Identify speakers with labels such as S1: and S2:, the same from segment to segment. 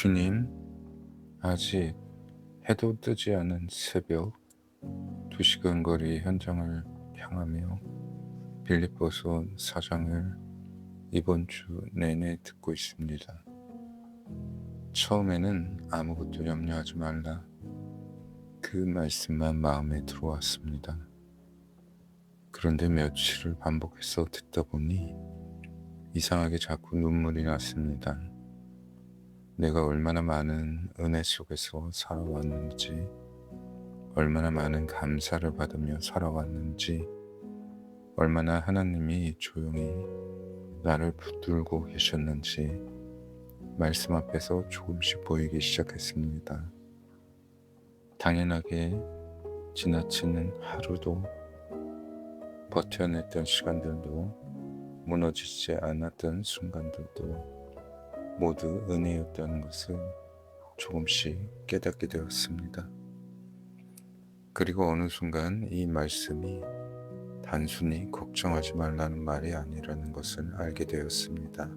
S1: 주님, 아직 해도 뜨지 않은 새벽 2시간 거리 현장을 향하며 빌립보서 4장을 이번 주 내내 듣고 있습니다. 처음에는 아무것도 염려하지 말라, 그 말씀만 마음에 들어왔습니다. 그런데 며칠을 반복해서 듣다 보니 이상하게 자꾸 눈물이 났습니다. 내가 얼마나 많은 은혜 속에서 살아왔는지, 얼마나 많은 감사를 받으며 살아왔는지, 얼마나 하나님이 조용히 나를 붙들고 계셨는지 말씀 앞에서 조금씩 보이기 시작했습니다. 당연하게 지나치는 하루도, 버텨냈던 시간들도, 무너지지 않았던 순간들도 모두 은혜였다는 것을 조금씩 깨닫게 되었습니다. 그리고 어느 순간 이 말씀이 단순히 걱정하지 말라는 말이 아니라는 것을 알게 되었습니다.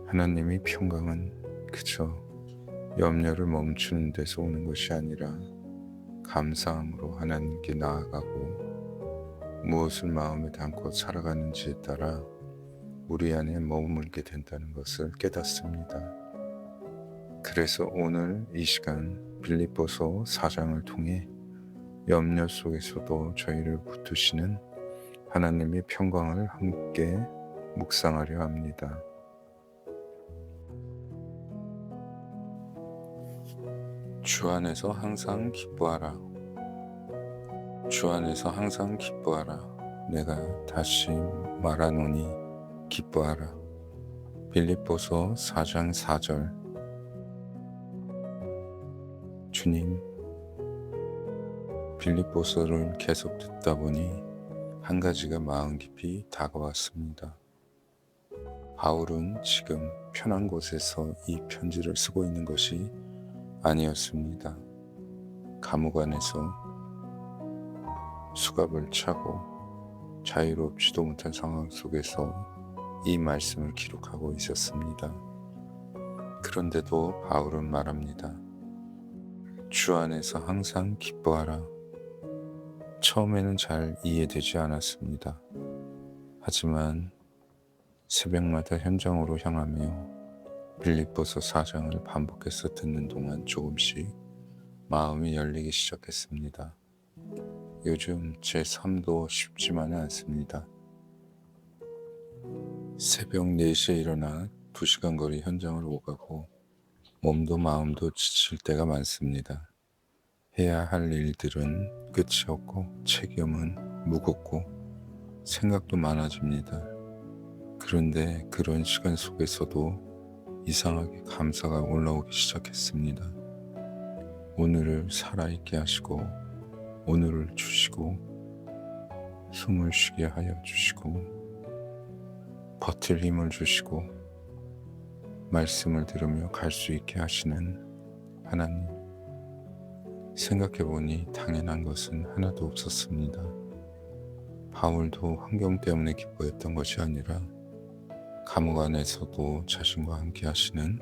S1: 하나님의 평강은 그저 염려를 멈추는 데서 오는 것이 아니라 감사함으로 하나님께 나아가고 무엇을 마음에 담고 살아가는지에 따라 우리 안에 머물게 된다는 것을 깨닫습니다. 그래서 오늘 이 시간 빌립보서 4장을 통해 염려 속에서도 저희를 붙드시는 하나님의 평강을 함께 묵상하려 합니다. 주 안에서 항상 기뻐하라. 주 안에서 항상 기뻐하라. 내가 다시 말하노니 기뻐하라. 빌립보서 4장 4절. 주님, 빌립보서를 계속 듣다 보니 한 가지가 마음 깊이 다가왔습니다. 바울은 지금 편한 곳에서 이 편지를 쓰고 있는 것이 아니었습니다. 감옥 안에서 수갑을 차고 자유롭지도 못한 상황 속에서 이 말씀을 기록하고 있었습니다. 그런데도 바울은 말합니다. 주 안에서 항상 기뻐하라. 처음에는 잘 이해되지 않았습니다. 하지만 새벽마다 현장으로 향하며 빌립보서 4장을 반복해서 듣는 동안 조금씩 마음이 열리기 시작했습니다. 요즘 제 삶도 쉽지만은 않습니다. 새벽 4시에 일어나 2시간 거리 현장을 오가고 몸도 마음도 지칠 때가 많습니다. 해야 할 일들은 끝이 없고 책임은 무겁고 생각도 많아집니다. 그런데 그런 시간 속에서도 이상하게 감사가 올라오기 시작했습니다. 오늘을 살아있게 하시고, 오늘을 주시고, 숨을 쉬게 하여 주시고, 버틸 힘을 주시고, 말씀을 들으며 갈 수 있게 하시는 하나님. 생각해보니 당연한 것은 하나도 없었습니다. 바울도 환경 때문에 기뻐했던 것이 아니라 감옥 안에서도 자신과 함께 하시는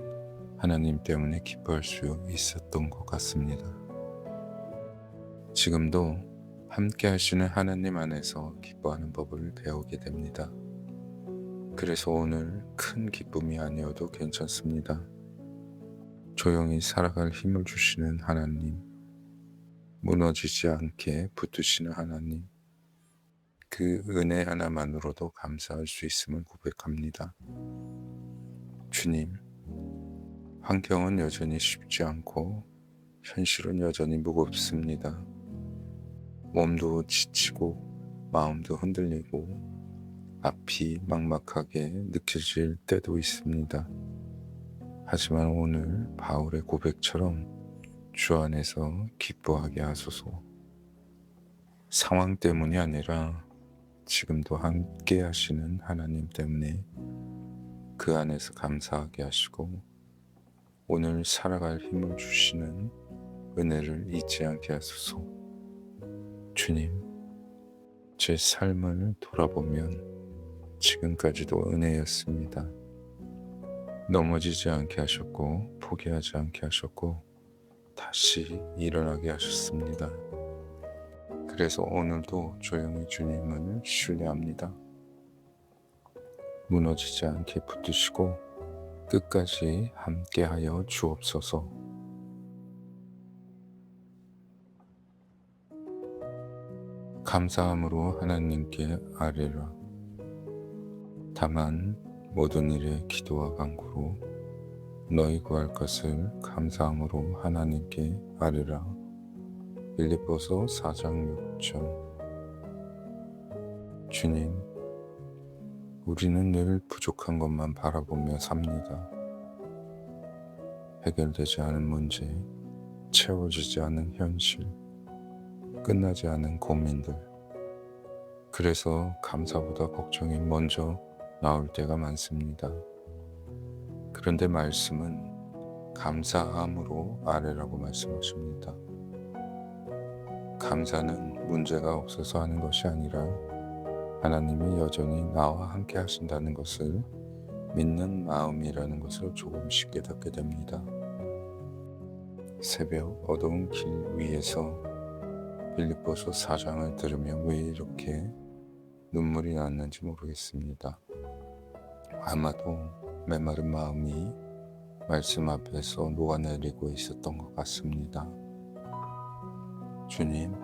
S1: 하나님 때문에 기뻐할 수 있었던 것 같습니다. 지금도 함께 하시는 하나님 안에서 기뻐하는 법을 배우게 됩니다. 그래서 오늘 큰 기쁨이 아니어도 괜찮습니다. 조용히 살아갈 힘을 주시는 하나님, 무너지지 않게 붙드시는 하나님, 그 은혜 하나만으로도 감사할 수 있음을 고백합니다. 주님, 환경은 여전히 쉽지 않고 현실은 여전히 무겁습니다. 몸도 지치고 마음도 흔들리고 앞이 막막하게 느껴질 때도 있습니다. 하지만 오늘 바울의 고백처럼 주 안에서 기뻐하게 하소서. 상황 때문이 아니라 지금도 함께 하시는 하나님 때문에 그 안에서 감사하게 하시고 오늘 살아갈 힘을 주시는 은혜를 잊지 않게 하소서. 주님, 제 삶을 돌아보면 지금까지도 은혜였습니다. 넘어지지 않게 하셨고 포기하지 않게 하셨고 다시 일어나게 하셨습니다. 그래서 오늘도 조용히 주님을 신뢰합니다. 무너지지 않게 붙드시고 끝까지 함께하여 주옵소서. 감사함으로 하나님께 아뢰라. 다만 모든 일에 기도와 간구로 너희 구할 것을 감사함으로 하나님께 아뢰라. 빌립보서 4장 6절. 주님, 우리는 늘 부족한 것만 바라보며 삽니다. 해결되지 않은 문제, 채워지지 않은 현실, 끝나지 않은 고민들. 그래서 감사보다 걱정이 먼저 나올 때가 많습니다. 그런데 말씀은 감사함으로 아뢰라고 말씀하십니다. 감사는 문제가 없어서 하는 것이 아니라 하나님이 여전히 나와 함께 하신다는 것을 믿는 마음이라는 것을 조금씩 깨닫게 됩니다. 새벽 어두운 길 위에서 빌립보서 4장을 들으며 왜 이렇게 눈물이 났는지 모르겠습니다. 아마도 메마른 마음이 말씀 앞에서 녹아내리고 있었던 것 같습니다. 주님,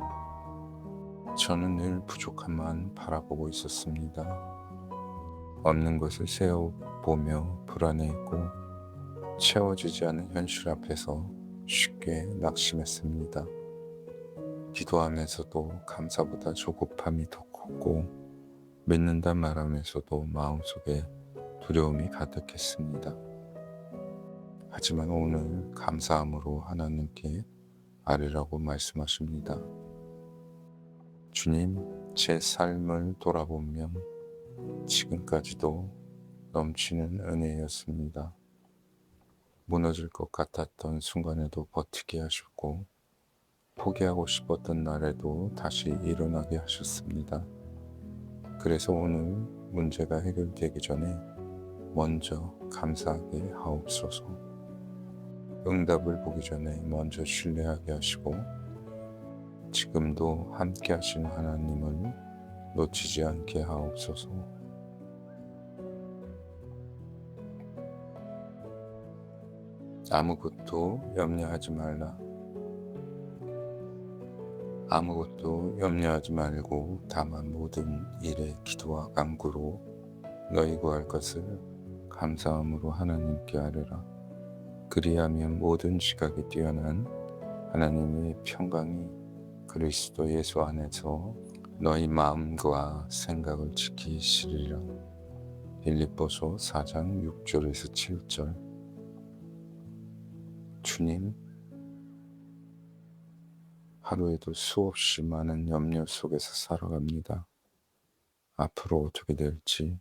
S1: 저는 늘 부족함만 바라보고 있었습니다. 없는 것을 세어보며 불안해했고 채워지지 않은 현실 앞에서 쉽게 낙심했습니다. 기도하면서도 감사보다 조급함이 더 컸고 믿는단 말하면서도 마음속에 두려움이 가득했습니다. 하지만 오늘 감사함으로 하나님께 아뢰라고 말씀하십니다. 주님, 제 삶을 돌아보면 지금까지도 넘치는 은혜였습니다. 무너질 것 같았던 순간에도 버티게 하셨고 포기하고 싶었던 날에도 다시 일어나게 하셨습니다. 그래서 오늘 문제가 해결되기 전에 먼저 감사하게 하옵소서. 응답을 보기 전에 먼저 신뢰하게 하시고 지금도 함께 하시는 하나님을 놓치지 않게 하옵소서. 아무것도 염려하지 말라. 아무것도 염려하지 말고 다만 모든 일에 기도와 간구로 너희 구할 것을 감사함으로 하나님께 아뢰라. 그리하면 모든 지각이 뛰어난 하나님의 평강이 그리스도 예수 안에서 너희 마음과 생각을 지키시리라. 빌립보서 4장 6절에서 7절. 주님, 하루에도 수없이 많은 염려 속에서 살아갑니다. 앞으로 어떻게 될지,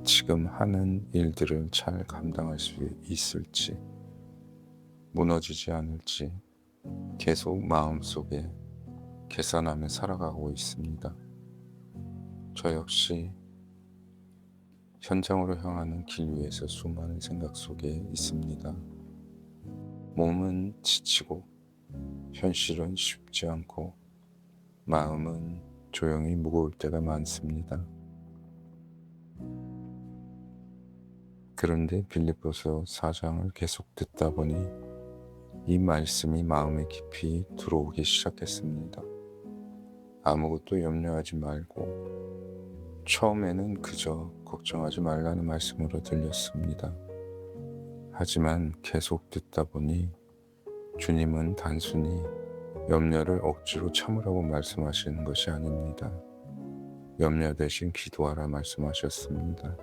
S1: 지금 하는 일들을 잘 감당할 수 있을지, 무너지지 않을지 계속 마음속에 계산하며 살아가고 있습니다. 저 역시 현장으로 향하는 길 위에서 수많은 생각 속에 있습니다. 몸은 지치고 현실은 쉽지 않고 마음은 조용히 무거울 때가 많습니다. 그런데 빌립보서 4장을 계속 듣다 보니 이 말씀이 마음에 깊이 들어오기 시작했습니다. 아무것도 염려하지 말고, 처음에는 그저 걱정하지 말라는 말씀으로 들렸습니다. 하지만 계속 듣다 보니 주님은 단순히 염려를 억지로 참으라고 말씀하시는 것이 아닙니다. 염려 대신 기도하라 말씀하셨습니다.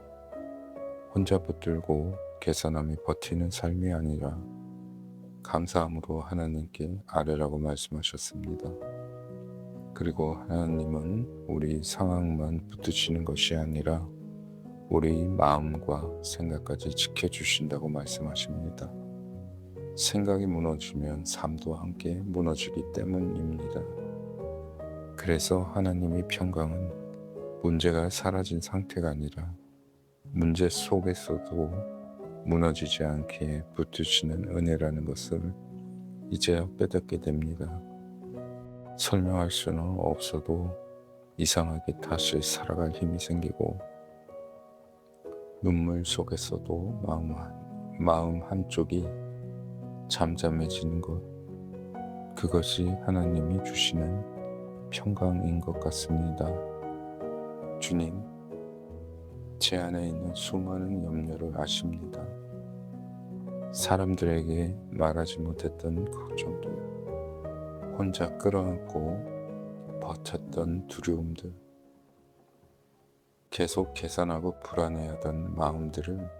S1: 혼자 붙들고 계산하며 버티는 삶이 아니라 감사함으로 하나님께 아뢰라고 말씀하셨습니다. 그리고 하나님은 우리 상황만 붙드시는 것이 아니라 우리 마음과 생각까지 지켜주신다고 말씀하십니다. 생각이 무너지면 삶도 함께 무너지기 때문입니다. 그래서 하나님의 평강은 문제가 사라진 상태가 아니라 문제 속에서도 무너지지 않게 붙드시는 은혜라는 것을 이제야 깨닫게 됩니다. 설명할 수는 없어도 이상하게 다시 살아갈 힘이 생기고 눈물 속에서도 마음 한쪽이 잠잠해지는 것, 그것이 하나님이 주시는 평강인 것 같습니다. 주님, 제 안에 있는 수많은 염려를 아십니다. 사람들에게 말하지 못했던 걱정들, 혼자 끌어안고 버텼던 두려움들, 계속 계산하고 불안해하던 마음들을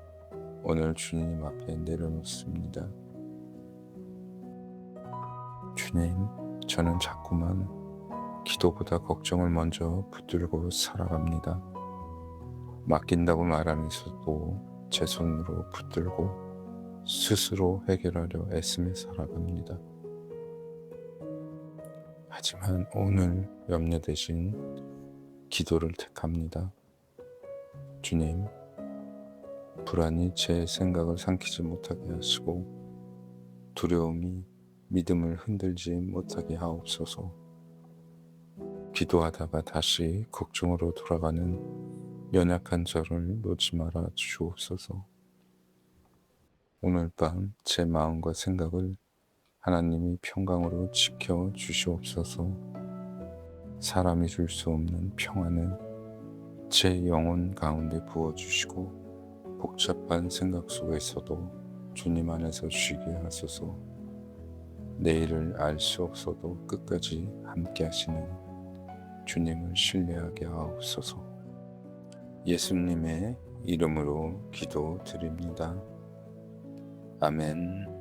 S1: 오늘 주님 앞에 내려놓습니다. 주님, 저는 자꾸만 기도보다 걱정을 먼저 붙들고 살아갑니다. 맡긴다고 말하면서도 제 손으로 붙들고 스스로 해결하려 애쓰며 살아갑니다. 하지만 오늘 염려 대신 기도를 택합니다. 주님, 불안이 제 생각을 삼키지 못하게 하시고 두려움이 믿음을 흔들지 못하게 하옵소서. 기도하다가 다시 걱정으로 돌아가는 연약한 저를 놓지 말아 주옵소서. 오늘 밤 제 마음과 생각을 하나님이 평강으로 지켜 주시옵소서. 사람이 줄 수 없는 평안을 제 영혼 가운데 부어주시고 복잡한 생각 속에서도 주님 안에서 쉬게 하소서. 내일을 알 수 없어도 끝까지 함께 하시는 주님을 신뢰하게 하옵소서. 예수님의 이름으로 기도드립니다. 아멘.